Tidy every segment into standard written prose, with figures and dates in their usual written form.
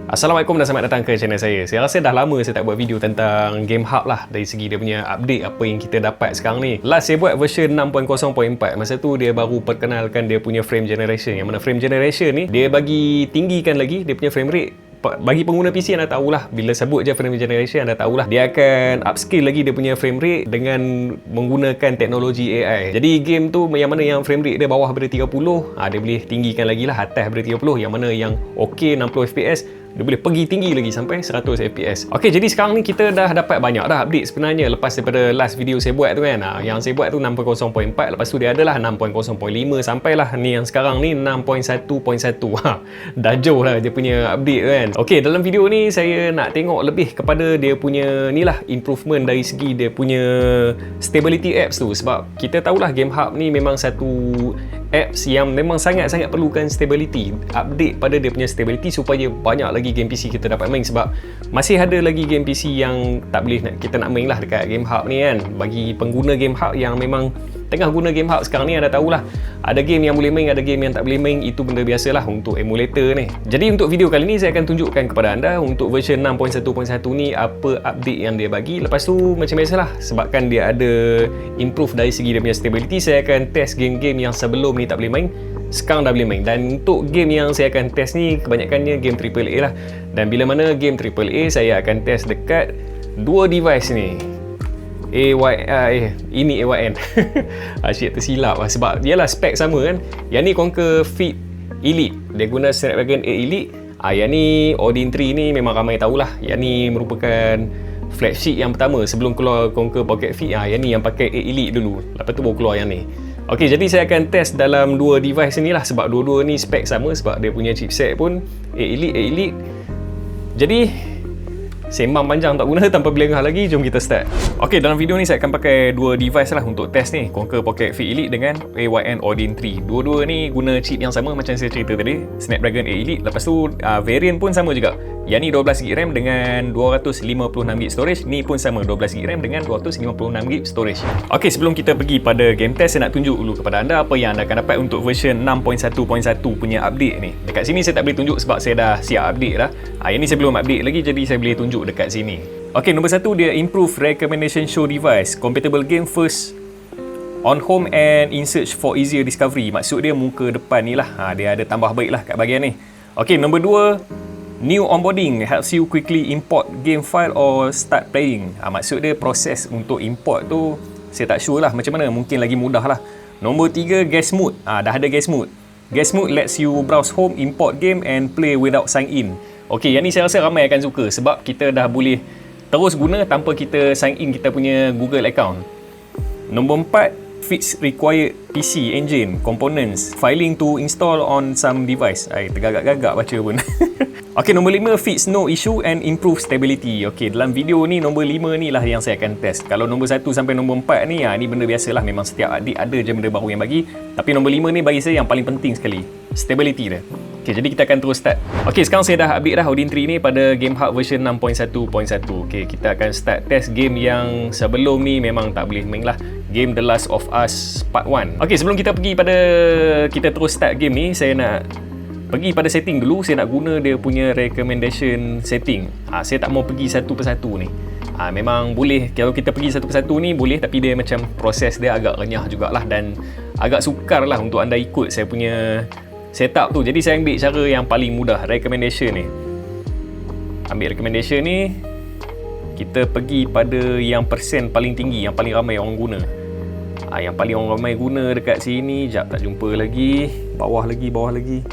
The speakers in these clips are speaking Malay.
Assalamualaikum dan selamat datang ke channel saya. Saya rasa dah lama saya tak buat video tentang Game Hub lah, dari segi dia punya update apa yang kita dapat sekarang ni. Last saya buat version 6.0.4. Masa tu dia baru perkenalkan dia punya frame generation. Yang mana frame generation ni dia bagi tinggikan lagi dia punya frame rate. Bagi pengguna PC anda tahulah, bila sebut je frame generation anda tahulah dia akan upscale lagi dia punya frame rate dengan menggunakan teknologi AI. Jadi game tu yang mana yang frame rate dia bawah daripada 30, dia boleh tinggikan lagi lah atas daripada 30. Yang mana yang OK 60 fps dia boleh pergi tinggi lagi sampai 100 fps. Okey, jadi sekarang ni kita dah dapat banyak dah update sebenarnya lepas daripada last video saya buat tu kan. Yang saya buat tu 6.0.4, lepas tu dia adalah 6.0.5 sampailah ni yang sekarang ni 6.1.1. Dah jauh lah dia punya update kan. Okey, dalam video ni saya nak tengok lebih kepada dia punya ni lah, improvement dari segi dia punya stability apps tu. Sebab kita tahulah Game Hub ni memang satu apps yang memang sangat-sangat perlukan stability, update pada dia punya stability supaya banyak lagi game PC kita dapat main. Sebab masih ada lagi game PC yang tak boleh kita nak main lah dekat Game Hub ni kan. Bagi pengguna Game Hub yang memang tengah guna Game Hub sekarang ni, anda tahulah ada game yang boleh main, ada game yang tak boleh main. Itu benda biasalah untuk emulator ni. Jadi untuk video kali ni saya akan tunjukkan kepada anda untuk version 6.1.1 ni apa update yang dia bagi. Lepas tu macam biasalah, sebabkan dia ada improve dari segi dia punya stability, saya akan test game-game yang sebelum ni tak boleh main, sekarang dah boleh main. Dan untuk game yang saya akan test ni kebanyakannya game AAA lah. Dan bila mana game AAA saya akan test dekat dua device ni. Ini AYN. Asyik tersilap lah. Sebab dia lah spek sama kan. Yang ni Conquer Fit Elite, dia guna Snapdragon 8 Elite. Yang ni Odin 3 ni memang ramai tahulah. Yang ni merupakan flagship yang pertama sebelum keluar Conquer Pocket Fit. Yang ni yang pakai 8 Elite dulu, lepas tu baru keluar yang ni. Ok, jadi saya akan test dalam dua device ni lah. Sebab dua-dua ni spek sama, sebab dia punya chipset pun 8 Elite. Jadi sembang panjang tak guna tanpa berlengah lagi, jom kita start. Ok, dalam video ni saya akan pakai dua device lah untuk test ni, Conquer Pocket Fit Elite dengan AYN Odin 3. Dua-dua ni guna chip yang sama macam saya cerita tadi, Snapdragon 8 Elite. Lepas tu variant pun sama juga. Yang ni 12GB RAM dengan 256GB storage. Ni pun sama, 12GB RAM dengan 256GB storage. Ok, sebelum kita pergi pada game test, saya nak tunjuk dulu kepada anda apa yang anda akan dapat untuk version 6.1.1 punya update ni. Dekat sini saya tak boleh tunjuk sebab saya dah siap update dah. Yang ni saya belum update lagi, jadi saya boleh tunjuk dekat sini. Ok, nombor satu, dia improve recommendation show device, compatible game first on home and in search for easier discovery. Maksud dia muka depan ni lah, dia ada tambah baik lah kat bahagian ni. Ok, nombor dua, new onboarding helps you quickly import game file or start playing. Maksud dia proses untuk import tu saya tak sure lah macam mana, mungkin lagi mudah lah. Nombor tiga, guest mode. Dah ada guest mode. Guest mode lets you browse home, import game and play without sign in. Ok, yang ni saya rasa ramai akan suka sebab kita dah boleh terus guna tanpa kita sign in kita punya Google account. Nombor 4, fix required PC engine components, filing to install on some device. Tergagak-gagak baca pun. Ok, nombor 5, fix no issue and improve stability. Ok, dalam video ni nombor 5 ni lah yang saya akan test. Kalau nombor 1 sampai nombor 4 ni, ni benda biasalah, memang setiap update ada je benda baru yang bagi. Tapi nombor 5 ni bagi saya yang paling penting sekali, stability dia. Ok, jadi kita akan terus start. Ok, sekarang saya dah update dah Odin 3 ni pada Game Hub version 6.1.1. Ok, kita akan start test game yang sebelum ni memang tak boleh main lah, game The Last of Us Part 1. Ok, sebelum kita pergi pada kita terus start game ni, saya nak pergi pada setting dulu. Saya nak guna dia punya recommendation setting. Saya tak mau pergi satu persatu ni. Memang boleh, kalau kita pergi satu persatu ni boleh, tapi dia macam proses dia agak renyah jugalah dan agak sukar lah untuk anda ikut saya punya setup tu. Jadi saya ambil cara yang paling mudah, recommendation ni. Ambil recommendation ni, kita pergi pada yang persen paling tinggi, yang paling ramai orang guna. Yang paling orang ramai guna dekat sini, jap tak jumpa lagi. Bawah lagi.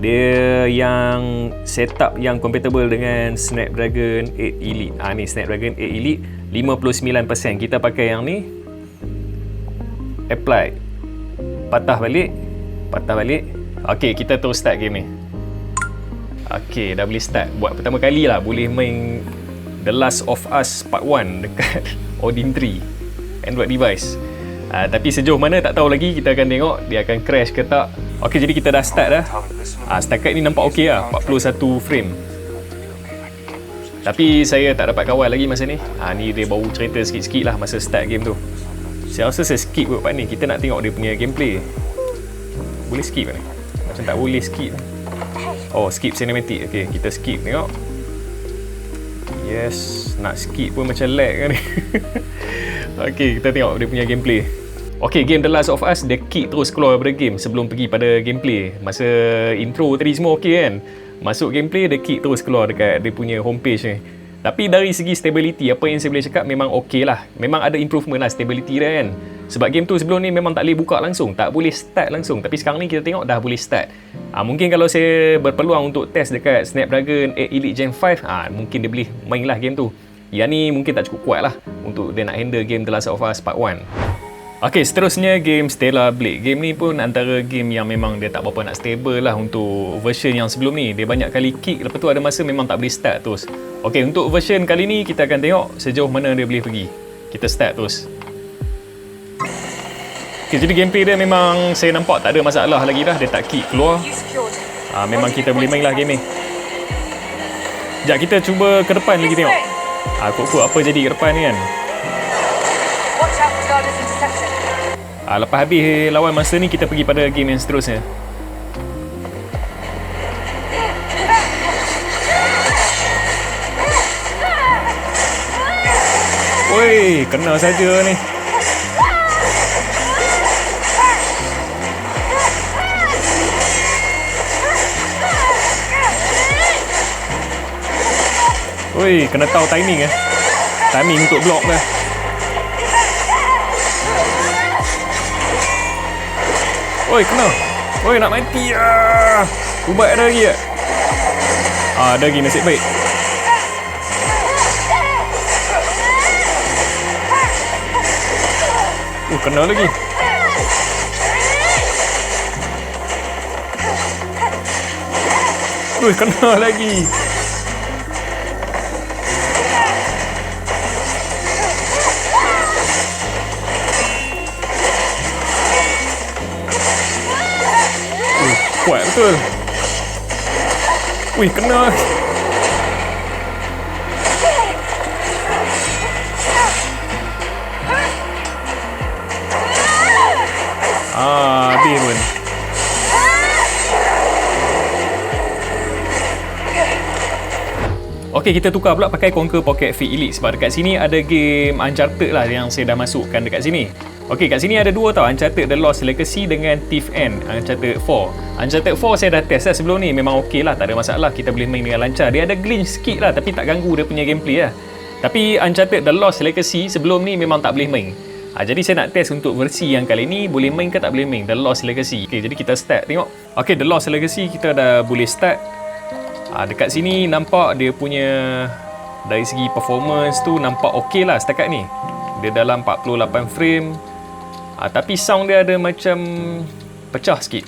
Dia yang setup yang compatible dengan Snapdragon 8 Elite. Ni Snapdragon 8 Elite 59%. Kita pakai yang ni. Apply. Patah balik. Ok, kita terus start game ni. Ok, dah boleh start. Buat pertama kali lah boleh main The Last of Us Part 1 dekat Odin 3 Android device. Tapi sejauh mana tak tahu lagi, kita akan tengok dia akan crash ke tak. Ok, jadi kita dah start dah. Setakat ni nampak ok lah, 41 frame. Tapi saya tak dapat kawal lagi masa ni. Ni dia baru cerita sikit-sikit lah masa start game tu. Saya rasa saya skip kot part ni. Kita nak tengok dia punya gameplay. Boleh skip ni? Macam tak boleh skip. Oh, skip cinematic. Okay, kita skip tengok. Yes, nak skip pun macam lag kan ni. Okay, kita tengok dia punya gameplay. Okay, game The Last of Us, dia kick terus keluar daripada game sebelum pergi pada gameplay. Masa intro tadi semua okay kan. Masuk gameplay, dia kick terus keluar dekat dia punya homepage ni. Tapi dari segi stability, apa yang saya boleh cakap memang okay lah. Memang ada improvement lah stability dia kan. Sebab game tu sebelum ni memang tak boleh buka langsung, tak boleh start langsung. Tapi sekarang ni kita tengok dah boleh start. Mungkin kalau saya berpeluang untuk test dekat Snapdragon 8 Elite Gen 5, mungkin dia boleh main lah game tu. Yang ni mungkin tak cukup kuat lah untuk dia nak handle game The Last of Us Part 1. Ok, seterusnya game Stellar Blade. Game ni pun antara game yang memang dia tak berapa nak stable lah untuk version yang sebelum ni. Dia banyak kali kick, lepas tu ada masa memang tak boleh start terus. Ok, untuk version kali ni kita akan tengok sejauh mana dia boleh pergi. Kita start terus. Ok, jadi gameplay dia memang saya nampak tak ada masalah lagi dah. Dia tak kick keluar. Memang kita boleh main lah game ni. Sekejap, kita cuba ke depan lagi tengok. Kok apa jadi ke depan ni kan. Lepas habis lawan masa ni, kita pergi pada game yang seterusnya. Woi, kena saja ni. Woi, kena tahu timing timing untuk block dah. Oi, kena. Oi, nak mati ah. Ubat ada lagi tak? Ada lagi, nasib baik. Kena lagi. Kena lagi. Kuat betul. Wih, kena. Habis pun. Okey, kita tukar pula pakai Conquer Pocket Fit Elite sebab dekat sini ada game Uncharted lah yang saya dah masukkan dekat sini. Okey, kat sini ada dua tau, Uncharted The Lost Legacy dengan Thief End, Uncharted 4. Uncharted 4 saya dah test lah sebelum ni, memang okey lah, tak ada masalah, kita boleh main dengan lancar. Dia ada glitch sikit lah tapi tak ganggu dia punya gameplay lah. Tapi Uncharted The Lost Legacy sebelum ni memang tak boleh main. Jadi saya nak test untuk versi yang kali ni boleh main ke tak boleh main, The Lost Legacy. Okey, jadi kita start tengok. Okey, The Lost Legacy kita dah boleh start. Dekat sini nampak dia punya dari segi performance tu nampak okey lah setakat ni. Dia dalam 48 frame. Tapi sound dia ada macam pecah sikit.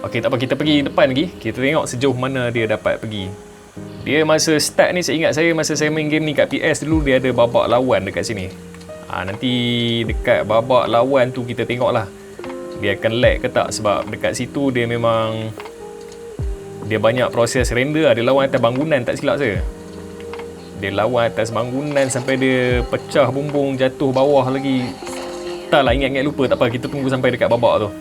Okey, tak apa, kita pergi depan lagi. Kita tengok sejauh mana dia dapat pergi. Dia masa start ni, saya ingat saya masa saya main game ni kat PS dulu, dia ada babak lawan dekat sini. Nanti dekat babak lawan tu kita tengok lah dia akan lag ke tak, sebab dekat situ dia memang dia banyak proses render. Dia lawan atas bangunan tak silap saya. Dia lawan atas bangunan sampai dia pecah bumbung, jatuh bawah lagi. Tak lah, ingat-ingat lupa, tak apa, kita tunggu sampai dekat babak tu.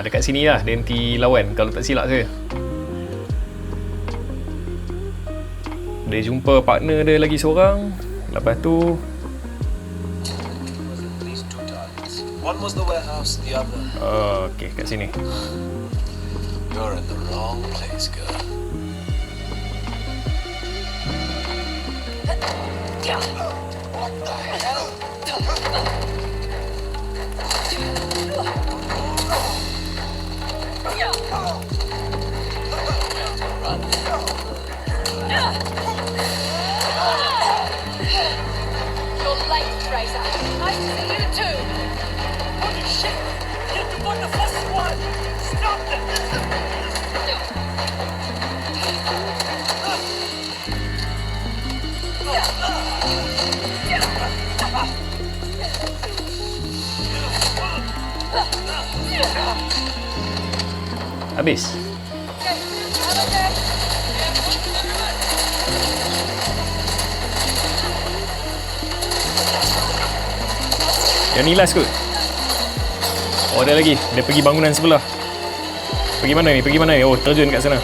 Dekat sini lah dia nanti lawan kalau tak silap saya. Dia jumpa partner dia lagi seorang. Lepas tu okey, kat sini. You're in the wrong place, girl. What the hell? You're late, Fraser. Nice to see you too. Holy shit! You're the one, the first one. Stop it! Habis. Yang ni last kot. Oh, ada lagi. Dia pergi bangunan sebelah. Pergi mana ni? Pergi mana ni? Oh, terjun kat sana.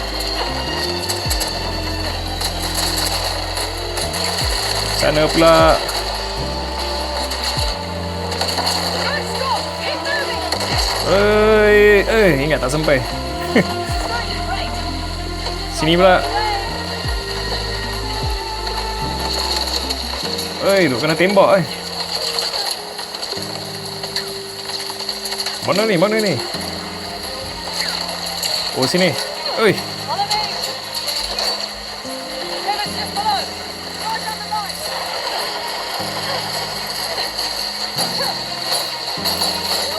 Sana pula. Don't stop! Keep moving! Ingat tak sampai. Right. Sini pula. Duk kena tembak Mana ni? Oh, sini. Follow me! River's just below. Right down the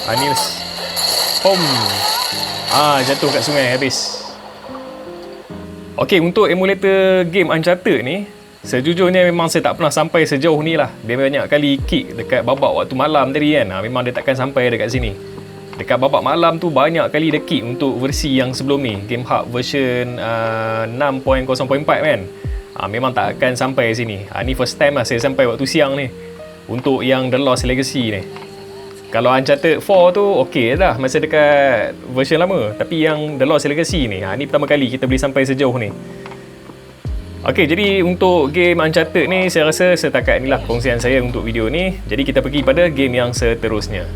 line. Nils. Pom. Jatuh kat sungai habis. Okey, untuk emulator game Uncharted ni, sejujurnya memang saya tak pernah sampai sejauh ni lah. Dia banyak kali kick dekat babak waktu malam tadi kan. Memang dia takkan sampai dekat sini. Dekat babak malam tu banyak kali dia kick untuk versi yang sebelum ni, Game Hub version 6.0.4 kan. Memang tak akan sampai sini. Ni first time lah saya sampai waktu siang ni untuk yang The Lost Legacy ni. Kalau Uncharted 4 tu okey dah masa dekat version lama. Tapi yang The Lost Legacy ni, ni pertama kali kita boleh sampai sejauh ni. Okey, jadi untuk game Uncharted ni saya rasa setakat inilah perkongsian saya untuk video ni. Jadi kita pergi pada game yang seterusnya.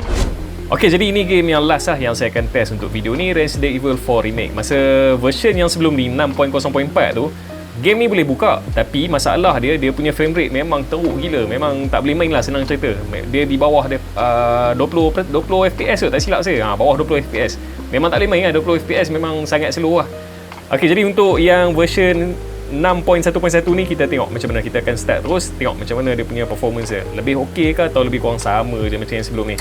Okey, jadi ini game yang last lah yang saya akan test untuk video ni, Resident Evil 4 Remake. Masa version yang sebelum ni 6.0.4 tu, game ni boleh buka, tapi masalah dia punya frame rate memang teruk gila. Memang tak boleh main lah, senang cerita. Dia di bawah dia 20 FPS tu, tak silap saya. Bawah 20 FPS. Memang tak boleh main lah, 20 FPS memang sangat slow lah. Okey, jadi untuk yang version 6.1.1 ni kita tengok macam mana. Kita akan start terus, tengok macam mana dia punya performance dia. Lebih okey ke atau lebih kurang sama je macam yang sebelum ni.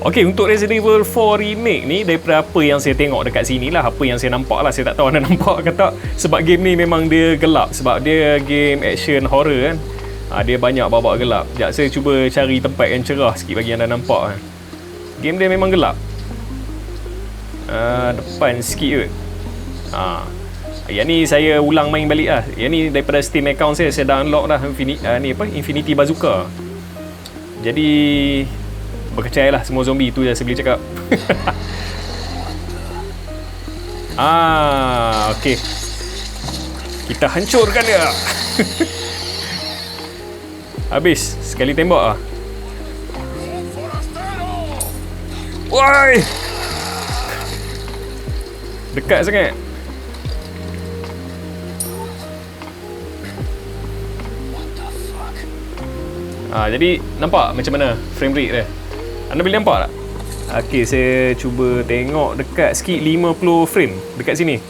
Okey, untuk Resident Evil 4 Remake ni, daripada apa yang saya tengok dekat sini lah, apa yang saya nampak lah, saya tak tahu anda nampak ke tak. Sebab game ni memang dia gelap, sebab dia game action horror kan. Dia banyak babak gelap. Sekejap saya cuba cari tempat yang cerah sikit bagi anda nampak kan. Game dia memang gelap. Depan sikit kot. Yang ni saya ulang main balik lah. Yang ni daripada Steam account saya download dah Infinity Bazooka. Jadi berkecai lah semua zombie, tu je saya boleh cakap. Okey. Kita hancurkan dia. Habis sekali tembak lah. Woi, dekat sangat. Jadi nampak macam mana frame rate dia? Anda boleh nampak tak? Okey, saya cuba tengok dekat sikit, 50 frame dekat sini.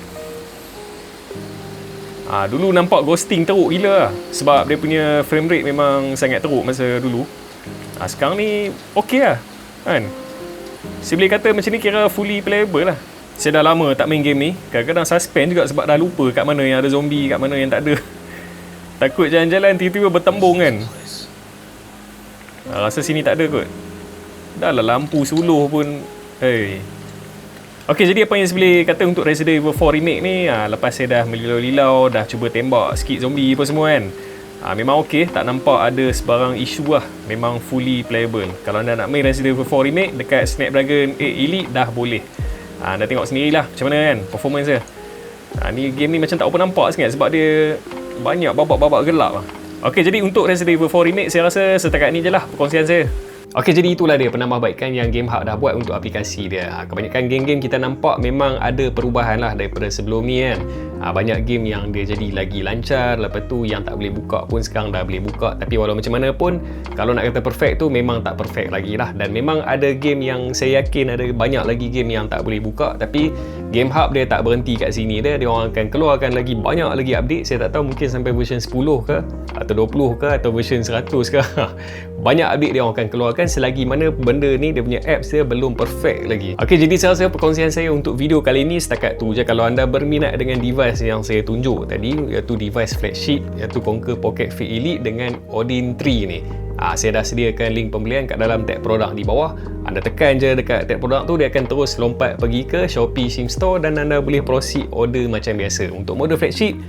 Dulu nampak ghosting teruk gila lah. Sebab dia punya frame rate memang sangat teruk masa dulu. Sekarang ni okey lah kan? Saya boleh kata macam ni kira fully playable lah. Saya dah lama tak main game ni. Kadang-kadang suspend juga sebab dah lupa kat mana yang ada zombie, kat mana yang tak ada. Takut jalan-jalan tiba-tiba bertembung kan. Rasa sini tak ada kot. Dah lah lampu suluh pun. Okey, jadi apa yang saya boleh kata untuk Resident Evil 4 Remake ni, lepas saya dah melilau-lilau, dah cuba tembak sikit zombie apa semua kan, memang okey, tak nampak ada sebarang isu lah. Memang fully playable. Kalau anda nak main Resident Evil 4 Remake dekat Snapdragon 8 Elite dah boleh. Anda tengok sendirilah macam mana kan performance dia. Ni game ni macam tak apa nampak sangat sebab dia banyak babak-babak gelap lah. Okey, jadi untuk Resident Evil 4 Remake saya rasa setakat ni je lah perkongsian saya. Okey, jadi itulah dia penambahbaikan yang Game Hub dah buat untuk aplikasi dia. Kebanyakan game-game kita nampak memang ada perubahan lah daripada sebelum ni kan. Banyak game yang dia jadi lagi lancar. Lepas tu yang tak boleh buka pun sekarang dah boleh buka. Tapi walau macam mana pun, kalau nak kata perfect tu memang tak perfect lagi lah. Dan memang ada game yang saya yakin ada banyak lagi game yang tak boleh buka. Tapi Game Hub dia tak berhenti kat sini dia. Dia orang akan keluarkan lagi banyak lagi update. Saya tak tahu mungkin sampai version 10 ke atau 20 ke atau version 100 ke. Banyak update dia orang akan keluarkan selagi mana benda ni dia punya apps dia belum perfect lagi. Okey, jadi saya rasa perkongsian saya untuk video kali ni setakat tu je. Kalau anda berminat dengan device yang saya tunjuk tadi, iaitu device flagship, iaitu Conquer Pocket Fit Elite dengan Odin 3 ni, saya dah sediakan link pembelian kat dalam tab produk di bawah. Anda tekan je dekat tab produk tu, dia akan terus lompat pergi ke Shopee Sim Store dan anda boleh proceed order macam biasa. Untuk model flagship,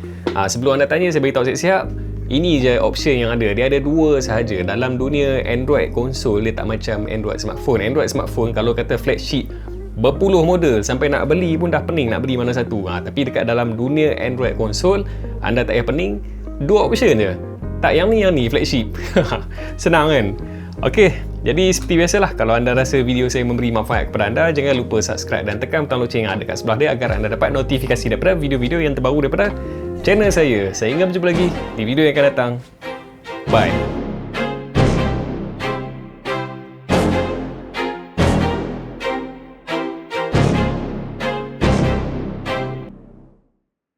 sebelum anda tanya, saya beritahu siap-siap, Ini je option yang ada. Dia ada dua sahaja. Dalam dunia Android konsol, dia tak macam Android smartphone. Android smartphone kalau kata flagship berpuluh model, sampai nak beli pun dah pening nak beli mana satu. Tapi dekat dalam dunia Android konsol, anda tak payah pening, dua option je. Tak yang ni flagship. Senang kan? Okey, jadi seperti biasalah, kalau anda rasa video saya memberi manfaat kepada anda, jangan lupa subscribe dan tekan butang loceng yang ada kat sebelah dia agar anda dapat notifikasi daripada video-video yang terbaru daripada channel saya. Saya hingga berjumpa lagi di video yang akan datang. Bye.